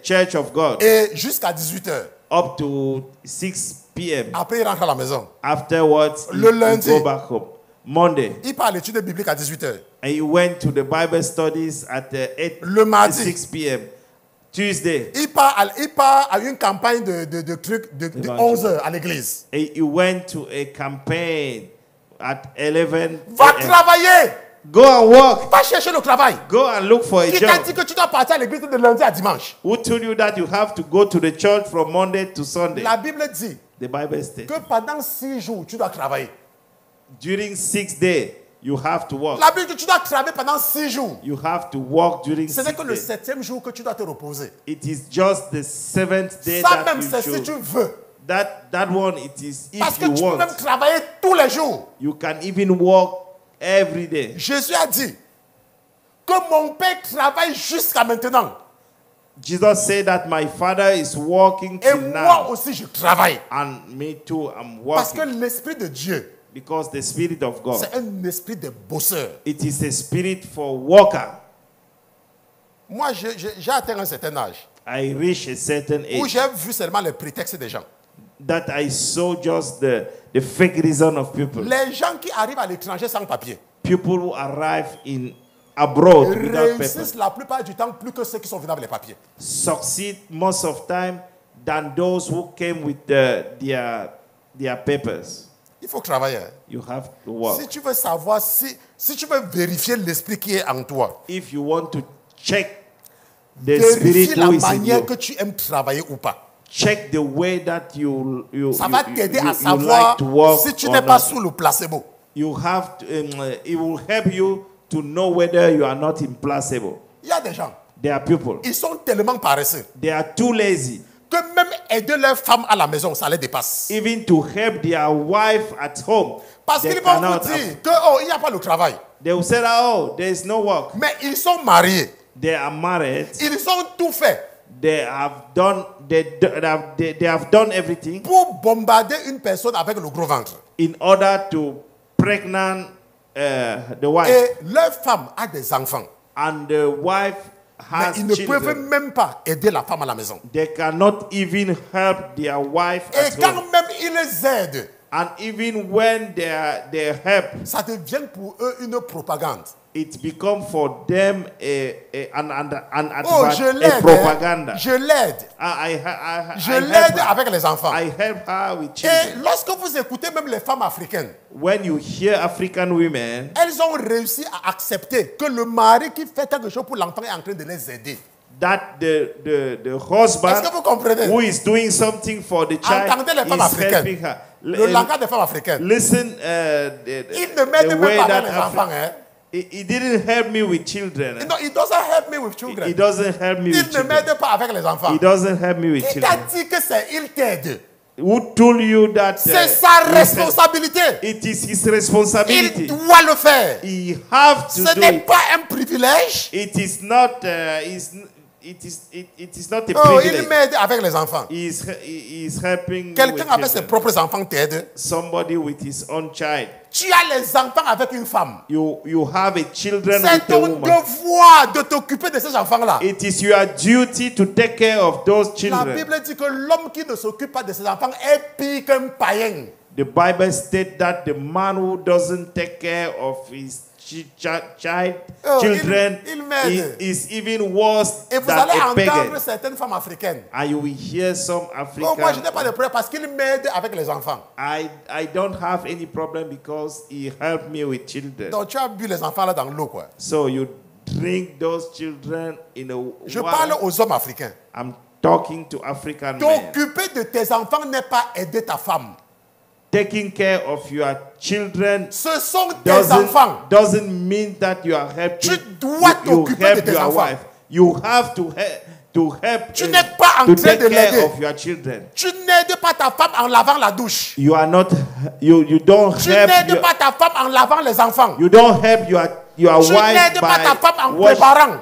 Church of God Et jusqu'à 18 heures. up to 6 p.m. Après, il rentre à la maison. Afterwards, Le he lundi. go back home. Monday, Il part à l'étude biblique à 18 heures. and he went to the Bible studies at 8 Le mardi. 6 p.m. Tuesday, Il part à une campagne de trucs de 11 heures à l'église. he went to a campaign at 11 Va a.m. travailler. Go and work. Va chercher le travail. Go and look for a Qui t'a job. dit que tu dois partir à l'église de lundi à dimanche? Who told you that you have to go to the church from Monday to Sunday? La Bible dit The Bible states que pendant 6 jours, tu dois travailler. during 6 days you have to work. La Bible dit que tu dois travailler pendant 6 jours. You have to work during Ce 6 n'est que le days. 7e jour que tu dois te reposer. It is just the 7th day Ça that même, you c'est si should. tu veux. That one, it is Parce if que you tu peux même want. travailler tous les jours. You can even work every day. Jésus a dit, que mon père travaille jusqu'à maintenant. Jesus said that my father is working Et till moi now. aussi, je travaille. And me too, I'm Parce que working. l'Esprit de Dieu, Because the Spirit of God, c'est un esprit de bosseur. it is a spirit for worker. Moi, j'ai atteint un certain âge I reach a certain où age j'ai vu seulement les prétextes des gens. that I saw just the fake reason of people. Les gens qui arrivent à l'étranger sans papier People who arrive in abroad without paper réussissent la plupart du temps plus que ceux qui sont venus avec les papiers. succeed most of time than those who came with their papers. Il faut travailler. Hein. You have to work. Si tu veux savoir, si tu veux vérifier l'esprit qui est en toi, If you want to check the vérifie spirit la who is in manière you, que tu aimes travailler ou pas. check the way that you Ça va t'aider à like savoir to work si tu or n'es pas not. sous le placebo. You have to, it will help you to know whether you are not in placebo. Il y a des gens, There are people, ils sont tellement paresseux they are too lazy que même aider leur femme à la maison, ça les dépasse. even to help their wife at home. Parce They qu'ils vont cannot vous dire que oh, il n'y a pas le travail. They will say that, oh, there is no work. Mais ils sont mariés. They are married. Ils ont tout fait They have done they have done everything pour bombarder une personne avec le gros ventre. in order to pregnant the wife, Et leur femme a des enfants. and the wife Mais has ils ne peuvent children. même pas aider la femme à la maison. They cannot even help their wife Et at quand home. même ils les aident, And even when they help, ça devient pour eux une propagande. it becomes for them an Oh, je a l'aide. propaganda. Hein. Je l'aide. Je l'aide avec les enfants. I help her with Et children. lorsque vous écoutez même les femmes africaines, When you hear African women, elles ont réussi à accepter que le mari qui fait quelque chose pour l'enfant est en train de les aider. that the Est-ce husband que vous comprenez? who is doing something for the child Entendez les femmes is africaines. helping her. Le langage des femmes africaines. Listen, Il ne m'aide the même way pas that avec les enfants. Hein. he didn't help me with children. No, he doesn't help me with children. He doesn't help me Il with ne children. m'aide pas avec les enfants. He doesn't help me with Il t'a children. dit que c'est il t'aide. Who told you that? C'est sa responsabilité. It is his Il responsibility. doit le faire. He have to Ce do n'est it. pas un privilège. It is not. It is not a Oh, il privilege. m'aide avec les enfants. He is helping. Quelqu'un with avec ses children. propres enfants t'aide. Somebody with his own child. Tu as les enfants avec une femme. You have a children C'est with a ton woman. devoir de t'occuper de ces enfants-là. It is your duty to take care of those La children. Bible dit que l'homme qui ne s'occupe pas de ses enfants est pire qu'un païen. The Bible states that the man who doesn't take care of his Oh, children il m'aide. is even worse Et vous than allez a pagan. entendre certaines femmes africaines. And you will hear some Oh, moi, je n'ai pas African. de problème parce qu'il m'aide avec les enfants. I don't have any problem because he helped me with children. Donc, tu as bu les enfants là dans l'eau, quoi. So you drink those children in a Je water. parle aux hommes africains. I'm talking to African men. T'occuper de tes enfants n'est pas aider ta femme. Taking care of your children Ce sont tes enfants. doesn't mean that you are helping. Tu dois t'occuper de help tes your enfants. wife. You have to help. Tu n'es pas en to train take de care l'aider. of your children. Tu n'aides pas ta femme en lavant la douche. You are not. You don't Tu help. n'aides pas ta femme en lavant les enfants. You don't help your Tu wife n'aides pas ta femme en préparant.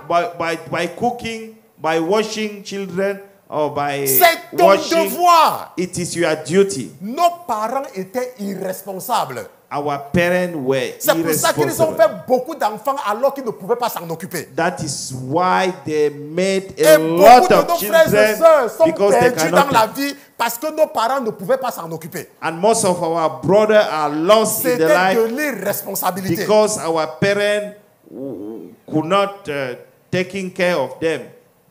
by cooking, by washing children, or by C'est ton washing. devoir. It is your duty. Nos parents étaient irresponsables. Our parents were C'est pour ça qu'ils ont irresponsible. fait beaucoup d'enfants alors qu'ils ne pouvaient pas s'en occuper. That is why they made Et a beaucoup lot de of nos frères et children sœurs sont because they perdus dans la cannot. vie parce que nos parents ne pouvaient pas s'en occuper. And most of our brothers are lost in the C'était de life l'irresponsabilité. because our parents could not taking care of them.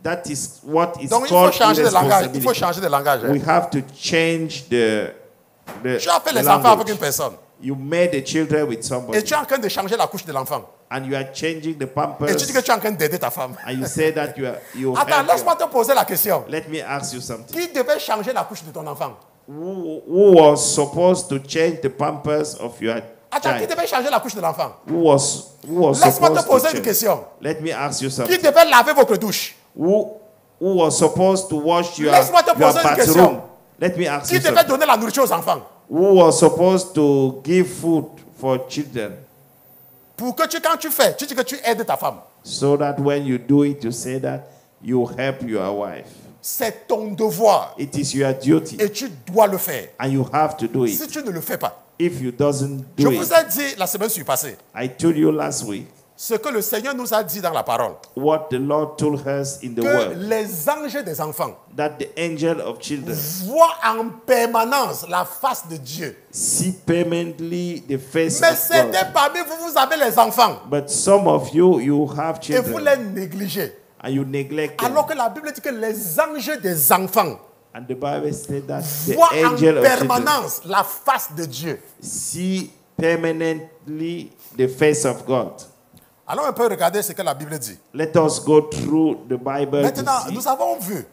That is what is Donc il faut called changer de langage. Il faut irresponsibility. changer de langage. We have to change the Tu as fait les the enfants avec language. une personne. You made the children with somebody, Et tu es en train de changer la couche de l'enfant. and you are changing the Et pampers, tu dis que tu es en train d'aider ta femme. and you say that you Attends, help laisse-moi your- te poser la question. Let me ask you something. Qui devait changer la couche de ton enfant? Who was supposed to change the pampers of your Attends, qui child? devait changer la couche de l'enfant? Who was Laisse-moi supposed te to poser une change? question. Let me ask you Qui something. devait laver votre douche? Who was supposed to wash your Laisse-moi te poser une bathroom? question. Let me ask Qui you devait something. donner la nourriture aux enfants? Who was supposed to give food for children? Pour que quand tu fais, tu dis que tu aides ta femme. So that when you do it, you say that you help your wife. C'est ton devoir. It is your duty. Et tu dois le faire. And you have to do Si it. tu ne le fais pas. If you doesn't Je do vous it, ai dit la semaine passée I told you last week ce que le Seigneur nous a dit dans la parole. what the Lord told us in the Que word. les anges des enfants That the angel of children voient en permanence la face de Dieu. see permanently the face Mais of c'était God. parmi vous, vous avez les enfants. But some of you, you have Et vous children les négligez. and you neglect them. Alors que la Bible dit que les anges des enfants And the Bible said that the voient en angel of children permanence la face de Dieu. see permanently the face of God. Alors on peut regarder ce que la Bible dit. Let us go through the Bible Maintenant, to see. nous avons vu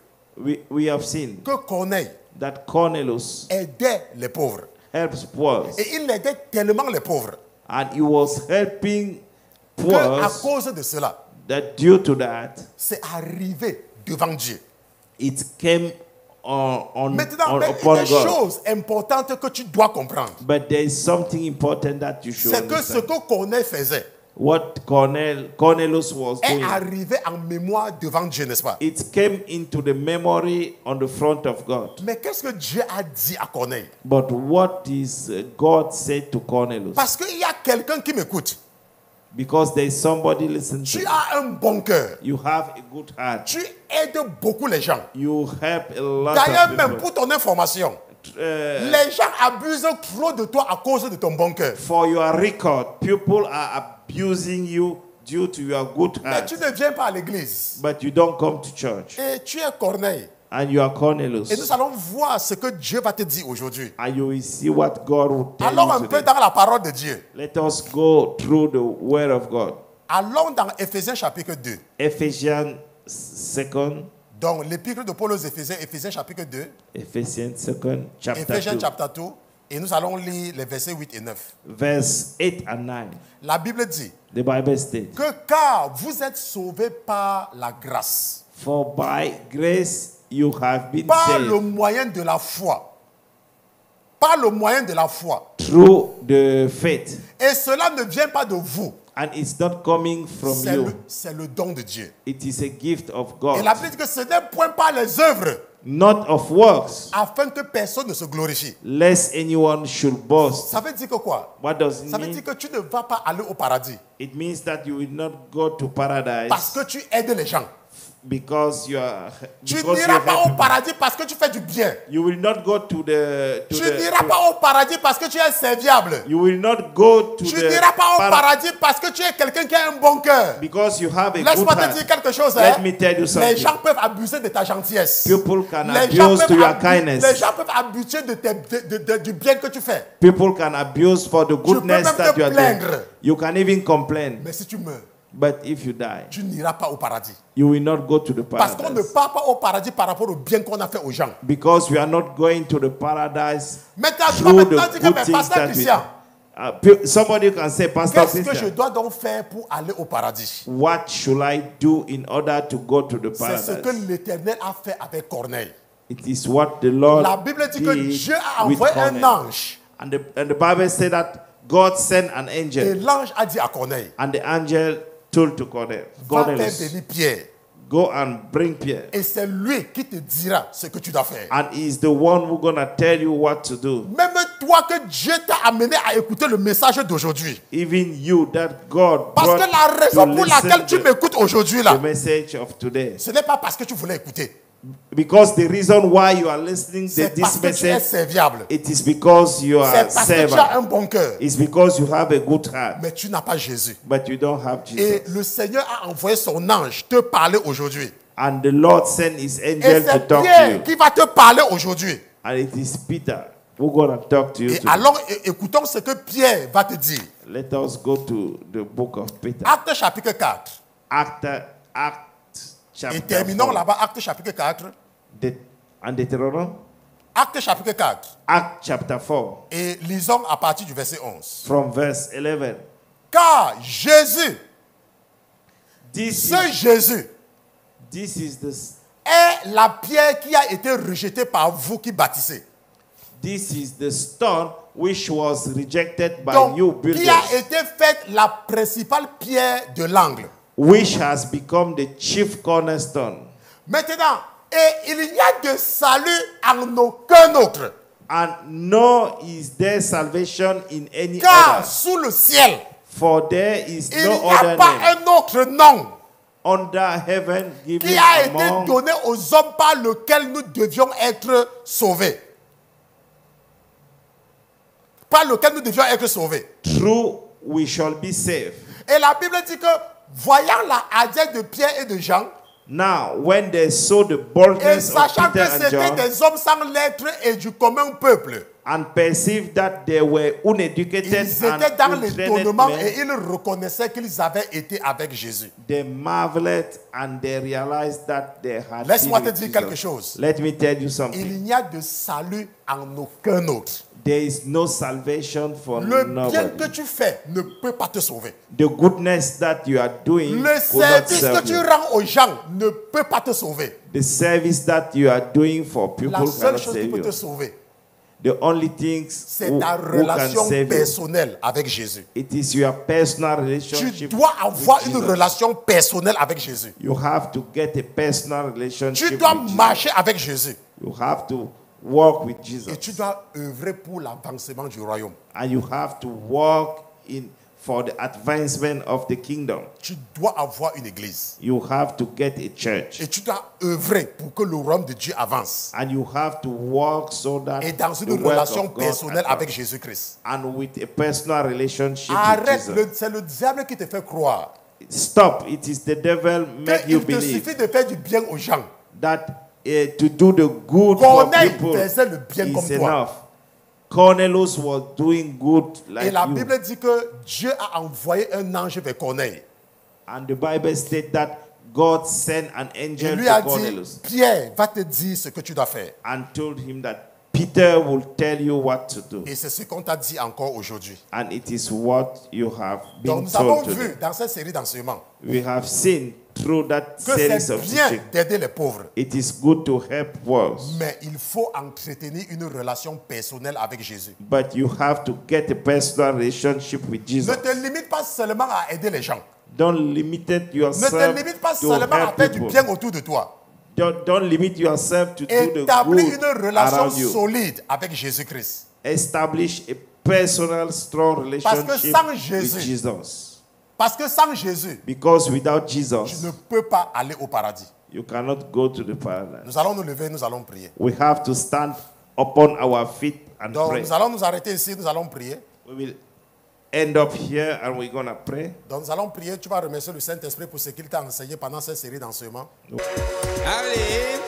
We have seen que Corneille that Cornelius aidait les pauvres. helps poor. Et il aidait tellement les pauvres And he was helping qu'à poor cause de cela, that due to that, c'est arrivé devant Dieu. it came Maintenant, mais upon une God. chose importante que tu dois comprendre, But there is something important that you should c'est que ce understand. que Corneille faisait What Cornelius was est doing, arrivé en mémoire devant Dieu, n'est-ce pas? it came into the memory on the front of God. Mais qu'est-ce que Dieu a dit à Corneille? But what is God said to Cornelius? Parce qu'il y a quelqu'un qui m'écoute. Because there is somebody listening to Tu you. as un bon cœur. You have a good heart. Tu aides beaucoup les gens. You help a lot D'ailleurs, of même people. pour ton information, les gens abusent trop de toi à cause de ton bon cœur. For your record, people are abusing you due to your good Mais heart. tu ne viens pas à l'église. But you don't come to church. Et tu es Corneille. And you are Et nous Cornelius. allons voir ce que Dieu va te dire aujourd'hui. And you will see what God will tell Allons un you peu today. dans la parole de Dieu. Let us go through the word of God. Allons dans Éphésiens chapitre 2. Ephesians 2, Donc l'épître de Paul aux Éphésiens, Éphésiens chapitre 2, Ephesians 2, chapter Éphésiens 2, chapitre 2, et nous allons lire les versets 8 et 9. verse 8 and 9. La Bible dit The Bible states, que car vous êtes sauvés par la grâce, for by grace you have been par le saved moyen de la foi, par le moyen de la foi. through the faith. Et cela ne vient pas de vous, And it's not coming from you. c'est le don de Dieu. It is a gift of Et la God, Bible dit que ce n'est point par les œuvres, not of works, afin que personne ne se glorifie. lest anyone should boast. Ça veut dire que quoi? What does it Ça veut mean? dire que tu ne vas pas aller au paradis It means that you will not go to parce paradise que tu aides les gens. because you are. Tu because you n'iras pas help au people. paradis parce que tu fais du bien. You will not go to the. Tu n'iras pas au paradis parce que tu es serviable. You will not go to Tu the. n'iras pas au para- paradis parce que tu es quelqu'un qui a un bon cœur. because you have a good Laisse-moi te dire heart. quelque chose. Let Hein? me tell you Les something. gens peuvent abuser de ta gentillesse. People can Les gens abuse to peuvent your abu- kindness. les gens peuvent abuser du bien que tu fais. People can abuse for the goodness même that te you are plaindre. doing. You can even complain. Mais si tu meurs, But if you die, tu n'iras pas au paradis. you will not go to the Parce qu'on ne paradise. part pas au paradis par rapport au bien qu'on a fait aux gens. Because we are not going to the paradise Maintenant, tu vas through maintenant the dire que good mais things pasteur that we Christian, somebody can say, Pastor qu'est-ce que je Christian, dois donc faire pour aller au paradis? what should I do in order to go to the C'est ce que paradise? l'Éternel a fait avec Corneille. It is what the Lord La Bible dit que did Dieu a with envoyé un Cornelius. ange. And the Bible said that God sent an Et angel, l'ange a dit à Corneille, and the angel told to va faire Cornelius, venir Pierre. go and bring Pierre. Et c'est lui qui te dira ce que tu dois faire. And he's the one who's gonna tell you what to do. Même toi que Dieu t'a amené à écouter le message d'aujourd'hui. Even you that God Parce que brought la raison to pour listen laquelle tu to m'écoutes aujourd'hui the là, message of today. ce n'est pas parce que tu voulais écouter. Because the reason why you are listening to C'est parce this que tu es message, serviable. it is because you C'est are parce que tu as servant. un bon cœur. It's because you have a good heart, Mais tu n'as pas Jésus. but you don't have Et Jesus. le Seigneur a envoyé son ange te parler aujourd'hui. And the Lord sent his Et angel to c'est talk to Pierre you. qui va te parler aujourd'hui. And it is Peter who's going to talk to you Et today. alors, écoutons ce que Pierre va te dire. Let us go to the book of Peter. Acte chapitre 4. Acte Et chapter terminons 4. là-bas, Acte chapitre 4. And Deuteronomy? Acte chapitre 4. Acte chapter 4. Et lisons à partir du verset 11. From verse 11. Car Jésus, This Jésus, is the est la pierre qui a été rejetée par vous qui bâtissez. This is the stone which was rejected by Donc, you qui builders, a été faite la principale pierre de l'angle. which has become the chief cornerstone. Maintenant, et il n'y a de salut en aucun autre. And nor is there salvation in any Car other. sous le ciel, For there is il no n'y a other pas name un autre nom under heaven qui given a été among donné aux hommes par lequel nous devions être sauvés. Par lequel nous devions être sauvés. through we shall be saved. Et la Bible dit que, voyant la hardiesse de Pierre et de Jean, Now, when they saw the et boldness of sachant Peter que and c'était John, des hommes sans lettres et du commun peuple, and perceived that they were uneducated ils and étaient dans untrained l'étonnement men, et ils reconnaissaient qu'ils avaient été avec Jésus. they marveled and they realized that they had Laisse-moi been te with dire quelque Jesus. chose. Let me tell you something. Il n'y a de salut en aucun autre. There is no salvation for Le bien que nobody. tu fais ne peut pas te sauver. The goodness that you are doing Le could not service que serve tu you. rends aux gens ne peut pas te sauver. The service that you are doing for people La seule cannot chose qui save peut you. te sauver, The only things c'est who ta can relation save you, personnelle avec Jésus. it is your personal Tu relationship dois avoir with une Jesus. relation personnelle avec Jésus. You have to get a personal relationship Tu dois with Jesus. marcher avec Jésus. You have to walk with Et Jesus. tu dois œuvrer pour l'avancement du royaume. And you have to walk in for the advancement of the kingdom. Tu dois avoir une église. You have to get a church. Et tu dois œuvrer pour que le royaume de Dieu avance. And you have to walk so that Et dans the une work relation of God personnelle advance. avec Jésus-Christ. And with a personal relationship Arrête, with Jesus. c'est le diable qui te fait croire Stop. It is the devil make you qu'il te believe suffit de faire du bien aux gens. that to do the good for Corneille people faisait le bien comme is toi. enough. Cornelius was doing good Et like la you. Bible dit que Dieu a envoyé un ange vers Corneille. And the Bible states that God sent an Il angel lui a to dit, Cornelius Pierre va te dire ce que tu dois faire. and told him that Peter will tell you what to do. Et c'est ce qu'on t'a dit encore aujourd'hui. And it is what you have Donc been nous avons told vu today. dans cette série d'enseignements We have seen through that que series c'est of bien teaching. d'aider les pauvres. It is good to help poors, Mais il faut entretenir une relation personnelle avec Jésus. but you have to get a personal relationship with Ne Jesus. te limite pas seulement à aider les gens. Don't limit Ne te yourself limite pas to seulement à help faire du people. bien autour de toi. Don't limit yourself to do the Établis good une relation around you. solide avec Jésus-Christ. Establish a personal, strong Parce que relationship sans with Jésus, Jesus. Parce que sans Jésus, Because without tu Jesus, ne peux pas aller au paradis. you cannot go to the paradise. Nous allons nous lever, nous allons prier. We have to stand upon our feet and Donc pray. nous allons nous arrêter ici, nous allons prier. We will end up here and we're going to pray. Donc nous allons prier. Tu vas remercier le Saint-Esprit pour ce qu'il t'a enseigné pendant cette série d'enseignements. Allez,